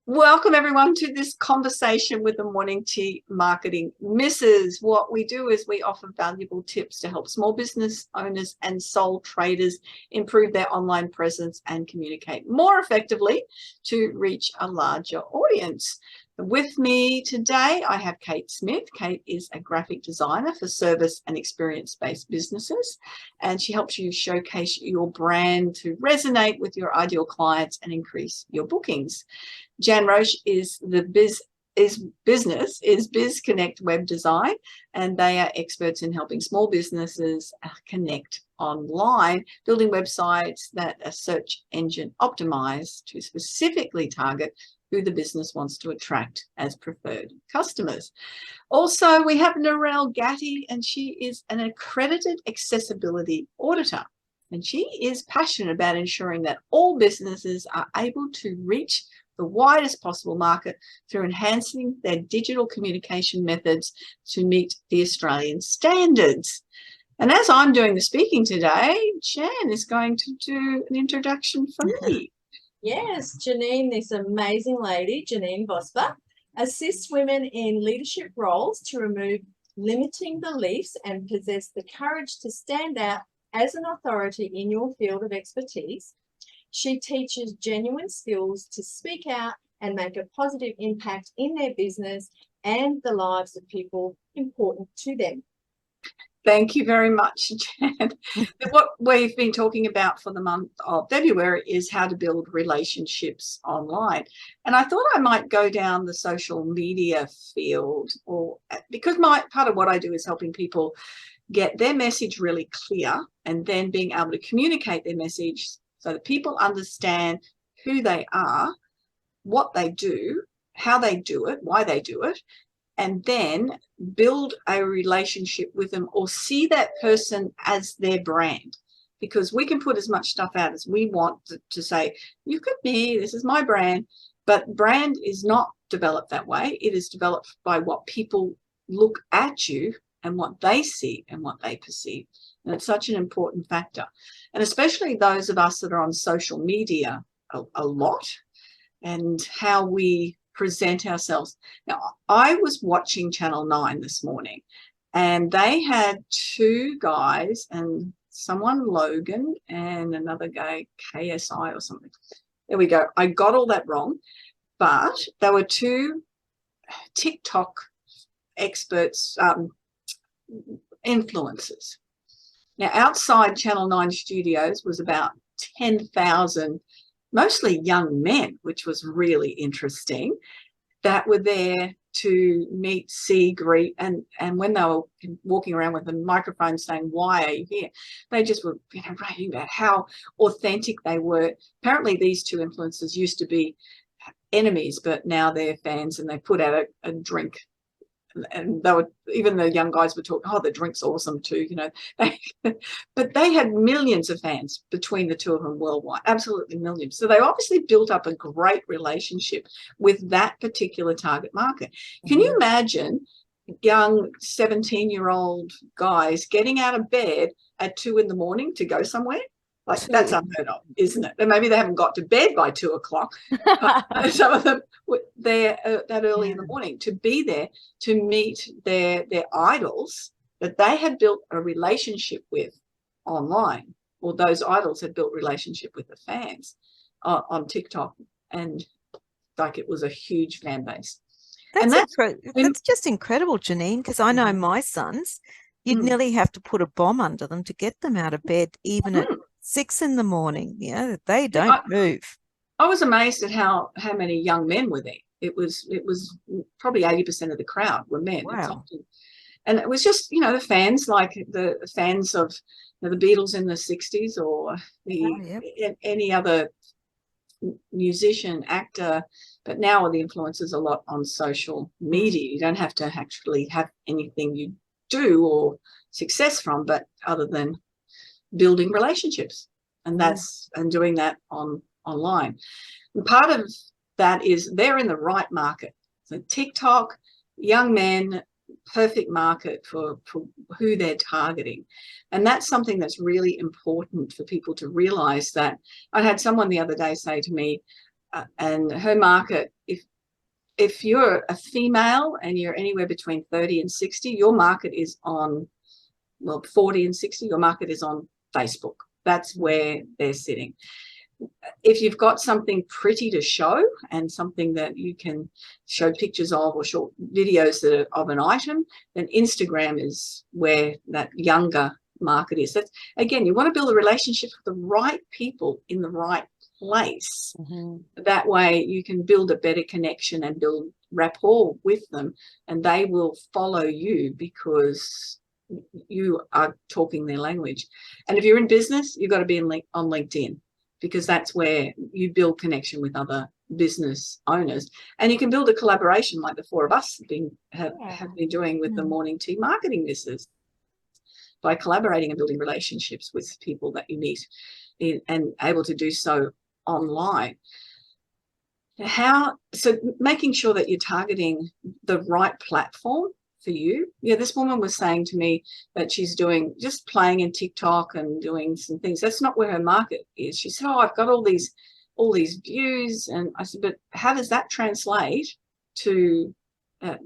Welcome everyone to this conversation with the Morning Tea Marketing Missus. What we do is we offer valuable tips to help small business owners and sole traders improve their online presence and communicate more effectively to reach a larger audience. With me today, I have Kate Smith. Kate is a graphic designer for service and experience-based businesses, and she helps you showcase your brand to resonate with your ideal clients and increase your bookings. Jan Roche is Biz Connect Web Design, and they are experts in helping small businesses connect online, building websites that are search engine optimized to specifically target who the business wants to attract as preferred customers. Also, we have Narelle Gatti, and she is an accredited accessibility auditor. And she is passionate about ensuring that all businesses are able to reach the widest possible market through enhancing their digital communication methods to meet the Australian standards. And as I'm doing the speaking today, Jan is going to do an introduction for me. Yes, Janine, this amazing lady, Janine Vosper, assists women in leadership roles to remove limiting beliefs and possess the courage to stand out as an authority in your field of expertise. She teaches genuine skills to speak out and make a positive impact in their business and the lives of people important to them. Thank you very much, Jan. What we've been talking about for the month of February is how to build relationships online. And I thought I might go down the social media field, because part of what I do is helping people get their message really clear and then being able to communicate their message so that people understand who they are, what they do, how they do it, why they do it, and then build a relationship with them or see that person as their brand. Because we can put as much stuff out as we want to say, look at me, this is my brand. But brand is not developed that way. It is developed by what people look at you and what they see and what they perceive. And it's such an important factor. And especially those of us that are on social media a lot, and how we present ourselves. Now, I was watching Channel 9 this morning, and they had two guys, and someone Logan and another guy KSI or something. There we go. I got all that wrong, but there were two TikTok experts, influencers. Now, outside Channel 9 studios was about 10,000, mostly young men, which was really interesting, that were there to meet, see, greet, and when they were walking around with a microphone saying, "Why are you here?" They just were, writing about how authentic they were. Apparently, these two influencers used to be enemies, but now they're fans, and they put out a drink. And they were, even the young guys were talking, "Oh, the drink's awesome too," but they had millions of fans between the two of them worldwide, absolutely millions. So they obviously built up a great relationship with that particular target market. Can you imagine young 17-year-old guys getting out of bed at 2 a.m. to go somewhere? Like, that's unheard of, isn't it? And maybe they haven't got to bed by 2 o'clock. Some of them, they're that early in the morning to be there to meet their idols that they had built a relationship with online, or those idols had built relationship with the fans on TikTok, and like it was a huge fan base. That's just incredible, Janine, because I know my sons, you'd nearly have to put a bomb under them to get them out of bed, even at 6 a.m. They don't move. I was amazed at how many young men were there. It was probably 80% of the crowd were men. Wow. And it was just, the fans, like the fans of the Beatles in the 60s, or any other musician, actor. But now the influencers a lot on social media. You don't have to actually have anything you do or success from, but other than building relationships, and doing that online. And part of that is they're in the right market. So TikTok, young men, perfect market for who they're targeting. And that's something that's really important for people to realize. That I had someone the other day say to me, and her market, if if you're a female and you're anywhere between 30 and 60, your market is on, well, 40 and 60, your market is on Facebook. That's where they're sitting. If you've got something pretty to show and something that you can show pictures of or short videos that are of an item, then Instagram is where that younger market is. That's, again, you want to build a relationship with the right people in the right place. That way you can build a better connection and build rapport with them, and they will follow you because you are talking their language. And if you're in business, you've got to be on LinkedIn, because that's where you build connection with other business owners, and you can build a collaboration like the four of us have been doing with the morning tea marketing business, by collaborating and building relationships with people that you meet and able to do so online. So making sure that you're targeting the right platform for you. Yeah, this woman was saying to me that she's just playing in TikTok and doing some things. That's not where her market is. She said, oh, I've got all these views. And I said, but how does that translate to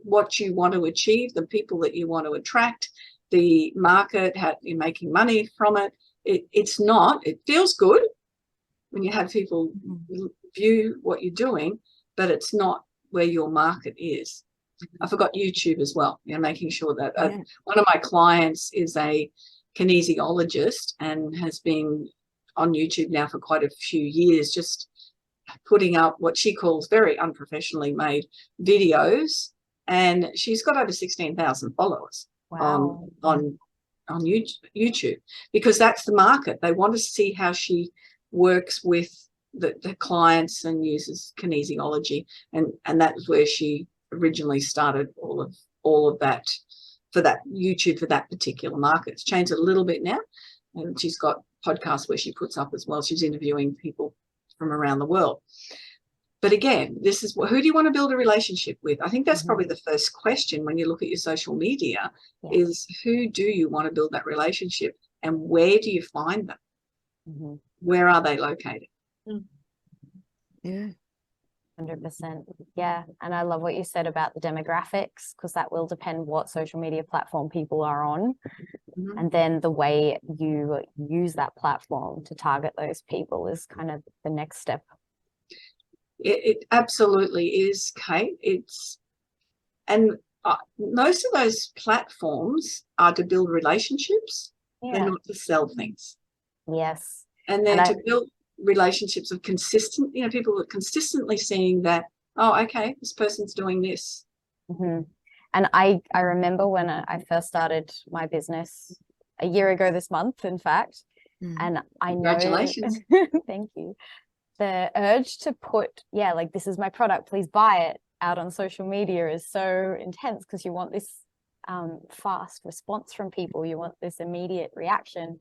what you want to achieve, the people that you want to attract, the market, how you're making money from it? It's not. It feels good when you have people view what you're doing, but it's not where your market is. I forgot YouTube as well, making sure that one of my clients is a kinesiologist and has been on YouTube now for quite a few years, just putting up what she calls very unprofessionally made videos, and she's got over 16,000 followers. Wow. on YouTube, because that's the market. They want to see how she works with the clients and uses kinesiology, and that's where she originally started all of that for that YouTube for that particular market. It's changed a little bit now, and she's got podcasts where she puts up as well. She's interviewing people from around the world. But again, this is who do you want to build a relationship with? I think that's probably the first question when you look at your social media, is who do you want to build that relationship, and where do you find them? Where are they located? Yeah. 100%. Yeah. And I love what you said about the demographics, because that will depend what social media platform people are on. And then the way you use that platform to target those people is kind of the next step. It absolutely is, Kate. And most of those platforms are to build relationships. They're not to sell things. Yes. And they're to build relationships of consistent, people are consistently seeing that, oh, okay, this person's doing this. And I remember when I first started my business a year ago this month, in fact, and I know, congratulations. Thank you. The urge to put, like, this is my product, please buy it, out on social media is so intense, because you want this fast response from people. You want this immediate reaction.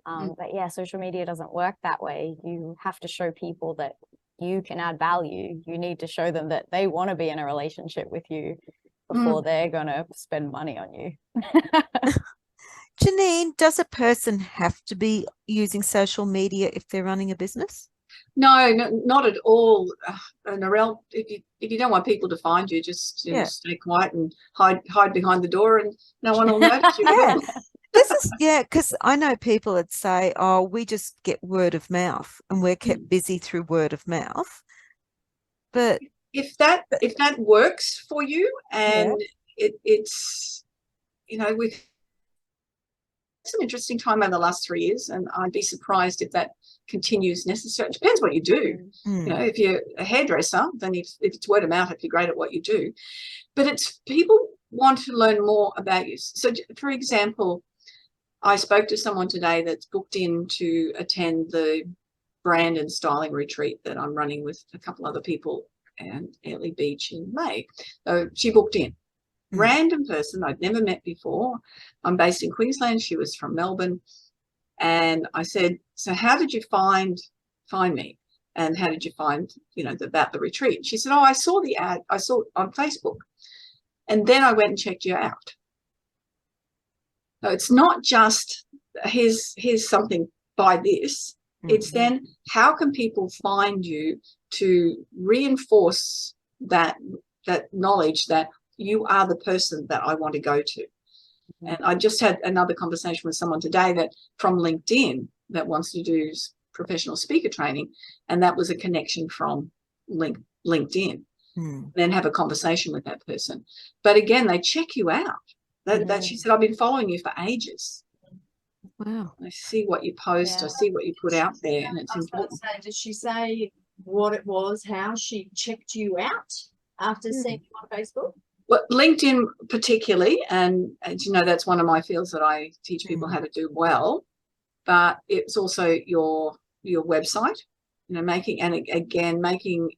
But yeah, social media doesn't work that way. You have to show people that you can add value. You need to show them that they want to be in a relationship with you before they're going to spend money on you. Janine, does a person have to be using social media if they're running a business? No, not at all. Narelle, if you don't want people to find you, just stay quiet and hide behind the door, and no one will notice you. This is because I know people that say, oh, we just get word of mouth and we're kept busy through word of mouth. But if that works for you, and it's it's an interesting time over the last 3 years, and I'd be surprised if that continues necessary. It depends what you do. If you're a hairdresser, then if it's word of mouth, if you're great at what you do. But it's people want to learn more about you. So, for example, I spoke to someone today that's booked in to attend the brand and styling retreat that I'm running with a couple other people and Airlie Beach in May. So she booked in. Random person I'd never met before. I'm based in Queensland. She was from Melbourne. And I said, so how did you find me? And how did you find, about the retreat? She said, oh, I saw the ad. I saw it on Facebook. And then I went and checked you out. So it's not just here's something, buy this. It's then how can people find you to reinforce that that knowledge that you are the person that I want to go to. And I just had another conversation with someone today that from LinkedIn that wants to do professional speaker training, and that was a connection from LinkedIn. Then have a conversation with that person. But again, they check you out. That she said, I've been following you for ages. Wow. I see what you post, I see what you put out there, and it's important. Did she say what it was, how she checked you out after seeing you on Facebook? Well, LinkedIn particularly, and you know, that's one of my fields that I teach people how to do well, but it's also your website, you know, making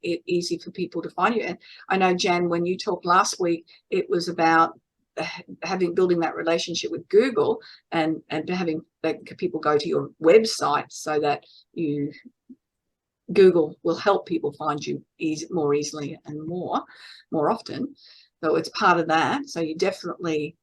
it easy for people to find you. And I know, Jan, when you talked last week, it was about building that relationship with Google and having people go to your website so that Google will help people find you more easily and more often. So it's part of that. So you definitely,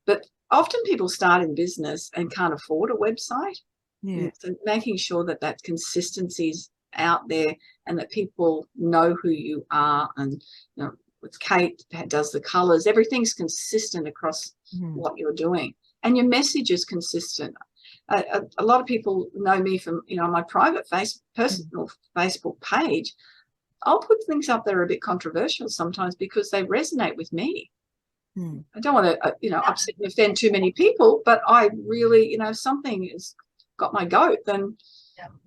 but often people start in business and can't afford a website. Yeah. So making sure that consistency's out there and that people know who you are, and you know, with Kate does the colors, everything's consistent across what you're doing, and your message is consistent. A lot of people know me from, you know, my private personal Facebook page. I'll put things up that are a bit controversial sometimes because they resonate with me. I don't want to, you know, upset and offend too many people, but I really, you know, if something has got my goat, then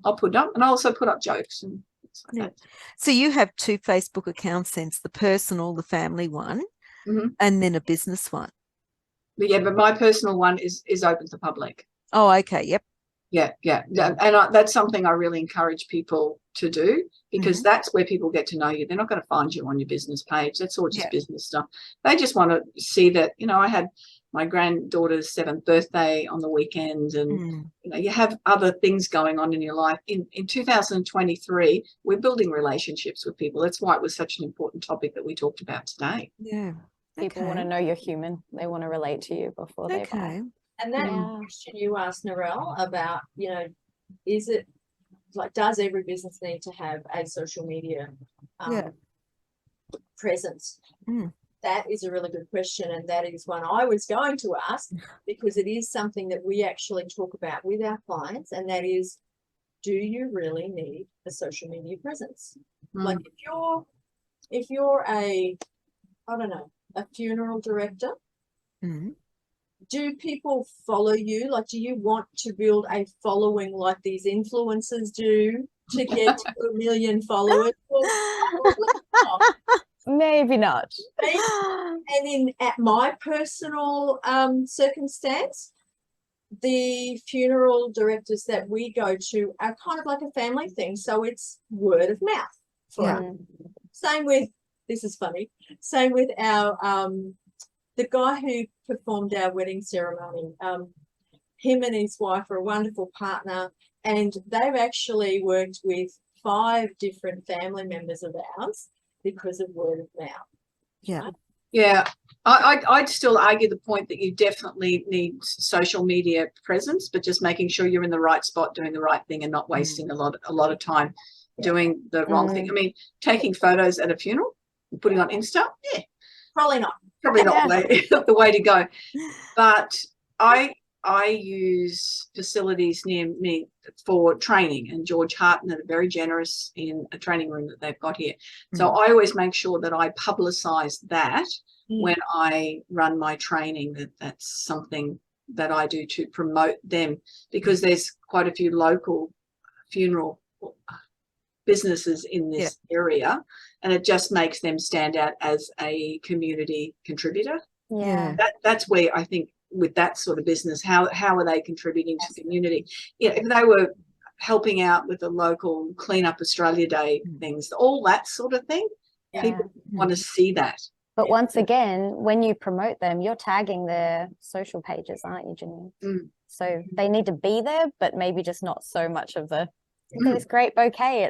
I'll put it up, and I also put up jokes and things like that. So you have 2 Facebook accounts, since the personal, the family one, and then a business one. But yeah, but my personal one is open to the public. Oh, okay. Yep. Yeah. And that's something I really encourage people to do, because that's where people get to know you. They're not going to find you on your business page. That's all just business stuff. They just want to see that, you know, I had my granddaughter's 7th birthday on the weekend, and you know, you have other things going on in your life. In 2023, we're building relationships with people. That's why it was such an important topic that we talked about today. Yeah. People want to know you're human. They want to relate to you before they buy. And that question you asked, Narelle, about, you know, is it like, does every business need to have a social media presence? That is a really good question, and that is one I was going to ask, because it is something that we actually talk about with our clients, and that is, do you really need a social media presence? Like if you're a, I don't know, a funeral director, do people follow you? Like, do you want to build a following like these influencers do to get to 1 million followers? Maybe not. And at my personal circumstance, the funeral directors that we go to are kind of like a family thing. So it's word of mouth for us. Same with, this is funny, same with our the guy who performed our wedding ceremony. Him and his wife are a wonderful partner, and they've actually worked with 5 different family members of ours because of word of mouth. Yeah. I'd still argue the point that you definitely need social media presence, but just making sure you're in the right spot, doing the right thing, and not wasting a lot of time doing the wrong thing. I mean, taking photos at a funeral, putting on Insta, probably not the way to go. But I use facilities near me for training, and George Harton are very generous in a training room that they've got here. So I always make sure that I publicize that when I run my training, that's something that I do to promote them, because there's quite a few local funeral businesses in this area, and it just makes them stand out as a community contributor. That's where I think, with that sort of business, how are they contributing to the community? If they were helping out with the local Clean Up Australia Day things, all that sort of thing, people want to see that. But once again, when you promote them, you're tagging their social pages, aren't you, Janine? So they need to be there, but maybe just not so much of the this great bouquet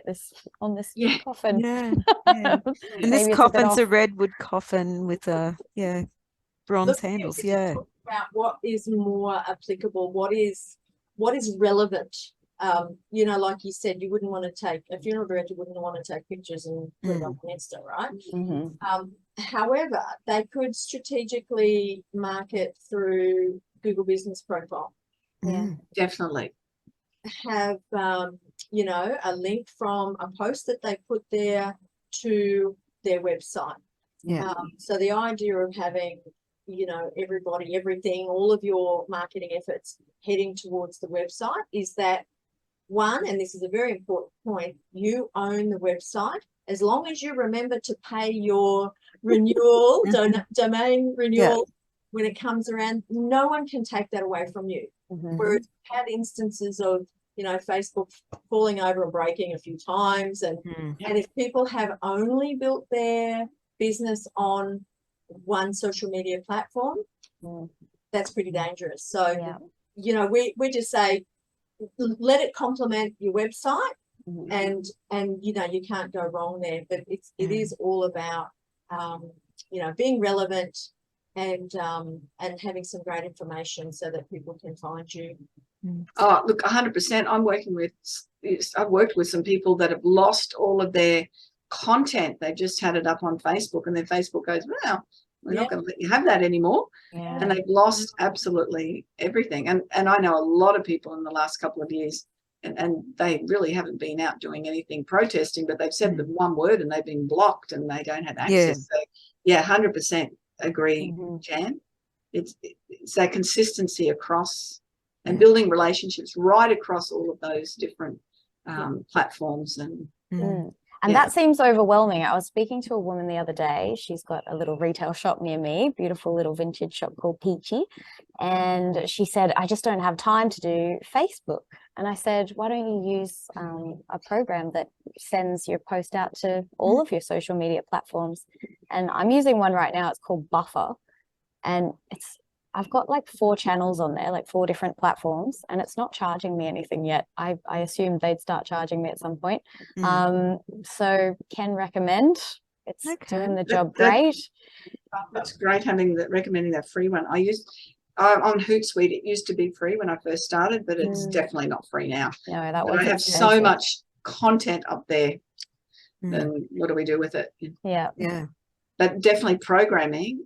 on this coffin. And this coffin's a redwood coffin with a bronze handles. About what is more applicable, what is relevant You know, like you said, you wouldn't want to take, a funeral director wouldn't want to take pictures and put it on Insta, right? However, they could strategically market through Google Business Profile. Yeah. Definitely. Have, you know, a link from a post that they put there to their website. Yeah. So the idea of having, you know, everybody, everything, all of your marketing efforts heading towards the website is that, one, and this is a very important point, you own the website. As long as you remember to pay your renewal, domain renewal, when it comes around, no one can take that away from you. Whereas we've had instances of, you know, Facebook falling over and breaking a few times. And if people have only built their business on one social media platform, that's pretty dangerous. So, you know, we just say, let it complement your website, and you know, you can't go wrong there. But it is all about you know, being relevant and having some great information so that people can find you. Oh, look, 100%. I've worked with some people that have lost all of their content. They've just had it up on Facebook, and then Facebook goes, well, we're not going to let you have that anymore. And they've lost absolutely everything. And I know a lot of people in the last couple of years, and they really haven't been out doing anything protesting, but they've said the one word and they've been blocked and they don't have access. So yeah, 100% agree, Jan. It's that consistency across and building relationships right across all of those different platforms. And that seems overwhelming. I was speaking to a woman the other day. She's got a little retail shop near me, beautiful little vintage shop called Peachy. And she said, I just don't have time to do Facebook. And I said, why don't you use a program that sends your post out to all of your social media platforms? And I'm using one right now. It's called Buffer. And I've got like 4 channels on there, like 4 different platforms, and it's not charging me anything yet. I assumed they'd start charging me at some point. So can recommend. It's doing the job great. That's great recommending that free one. I used on Hootsuite, it used to be free when I first started, but it's definitely not free now. No, that was I have so much content up there. Then what do we do with it? Yeah. But definitely programming,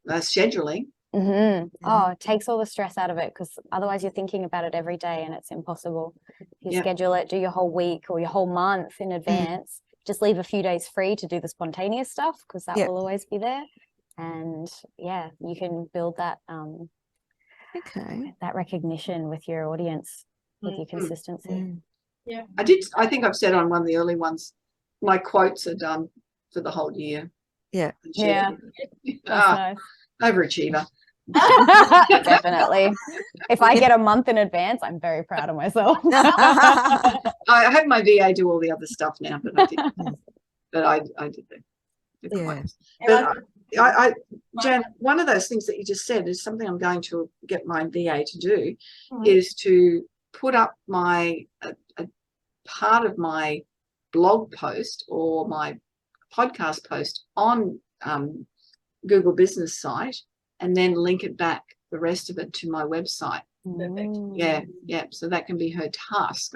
scheduling. Oh, it takes all the stress out of it, because otherwise you're thinking about it every day and it's impossible. If you schedule it, do your whole week or your whole month in advance, just leave a few days free to do the spontaneous stuff, because that will always be there. And you can build that that recognition with your audience with your consistency. I think I've said on one of the early ones, my quotes are done for the whole year. That's nice. Overachiever. Definitely. If I get a month in advance, I'm very proud of myself. I have my VA do all the other stuff now, but I did the But Jan, one of those things that you just said is something I'm going to get my VA to do, is to put up my a part of my blog post or my podcast post on Google Business site, and then link it back, the rest of it, to my website. Perfect. So that can be her task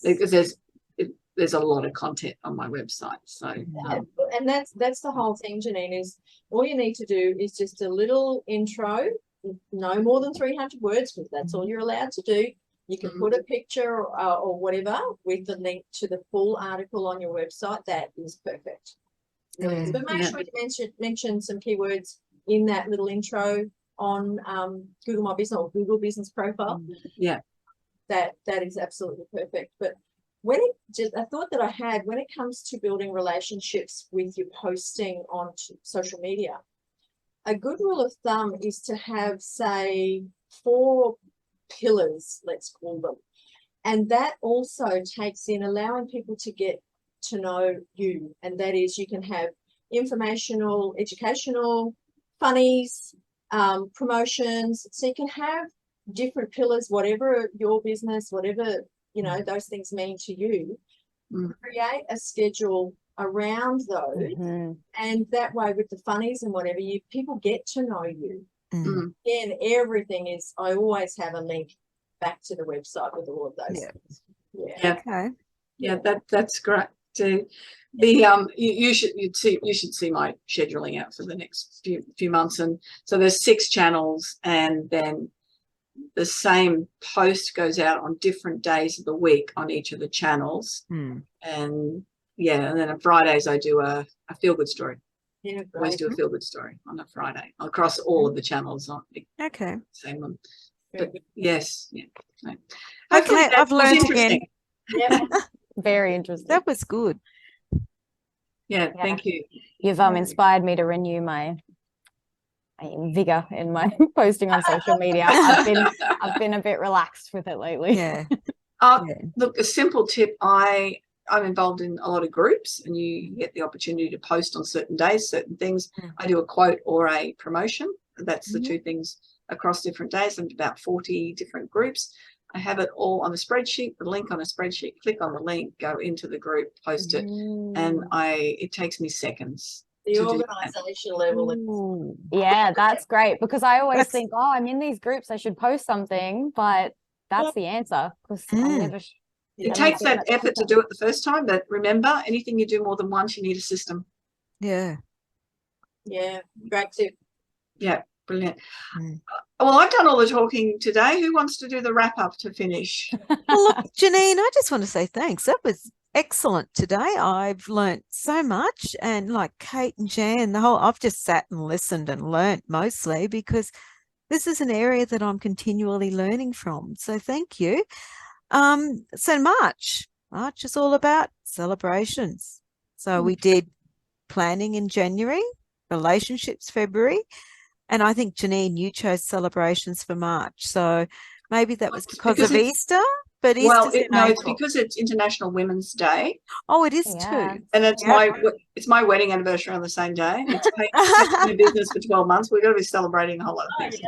because there's a lot of content on my website. So and that's the whole thing, Janine, is all you need to do is just a little intro, no more than 300 words, because that's all you're allowed to do. You can put a picture or whatever with the link to the full article on your website. That is perfect. But make sure you mention some keywords in that little intro on Google My Business or Google Business Profile. That is absolutely perfect. But a thought that I had, when it comes to building relationships with your posting on social media, a good rule of thumb is to have, say, 4 pillars, let's call them. And that also takes in allowing people to get to know you, and that is, you can have informational, educational, funnies, promotions. So you can have different pillars, whatever your business, whatever those things mean to you. Create a schedule around those, and that way, with the funnies and whatever, people get to know you. Again, everything is, I always have a link back to the website with all of those things. Yeah. Okay. Yeah, that's great. To the you should see my scheduling out for the next few months. And so there's 6 channels, and then the same post goes out on different days of the week on each of the channels. And yeah, and then on Fridays I do a feel good story. Yeah, Always great. do a feel good story on a Friday across all of the channels on the Okay. same one. Very But good. yes, yeah. So, Okay, hopefully that I've was learned interesting. again. Yep. Very interesting. That was good. Yeah, Yeah. thank you. You've inspired me to renew my vigor in my posting on social media. I've been a bit relaxed with it lately. Yeah. Yeah. Look, a simple tip. I'm involved in a lot of groups, and you get the opportunity to post on certain days, certain things. I do a quote or a promotion. That's the 2 things across different days, and about 40 different groups. I have it all on a spreadsheet, the link on a spreadsheet, click on the link, go into the group, post it, and it takes me seconds. The to do that. organisation level. Ooh. Yeah, that's great, because I always That's- think, oh, I'm in these groups, I should post something, but that's the answer, because I never. It Yeah. takes that effort to do it the first time, but remember, anything you do more than once, you need a system. Yeah. Yeah, great tip. Yeah, brilliant. Mm. Well, I've done all the talking today. Who wants to do the wrap up to finish? Well, look, Janine, I just want to say thanks. That was excellent today. I've learnt so much, and like Kate and Jan, I've just sat and listened and learnt mostly, because this is an area that I'm continually learning from. So thank you. So March is all about celebrations. So we did planning in January, relationships February, and I think Janine, you chose celebrations for March. So maybe that was because of Easter, but Easter's in no, it's April. because it's International Women's Day. Oh, it is Yeah. too. And it's my wedding anniversary on the same day. It's been in business for 12 months. We're going to be celebrating a whole lot of things.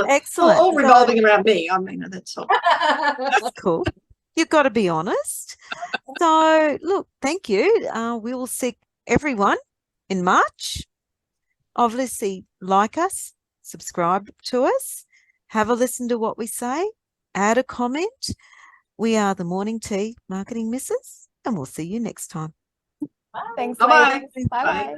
Excellent. All revolving around me. I mean, that's all. That's cool. You've got to be honest. So, look, thank you. We will see everyone in March. Obviously, like us, subscribe to us, have a listen to what we say, add a comment. We are the Morning Tea Marketing Misses, and we'll see you next time. Thanks, Bye-bye. ladies. Bye-bye.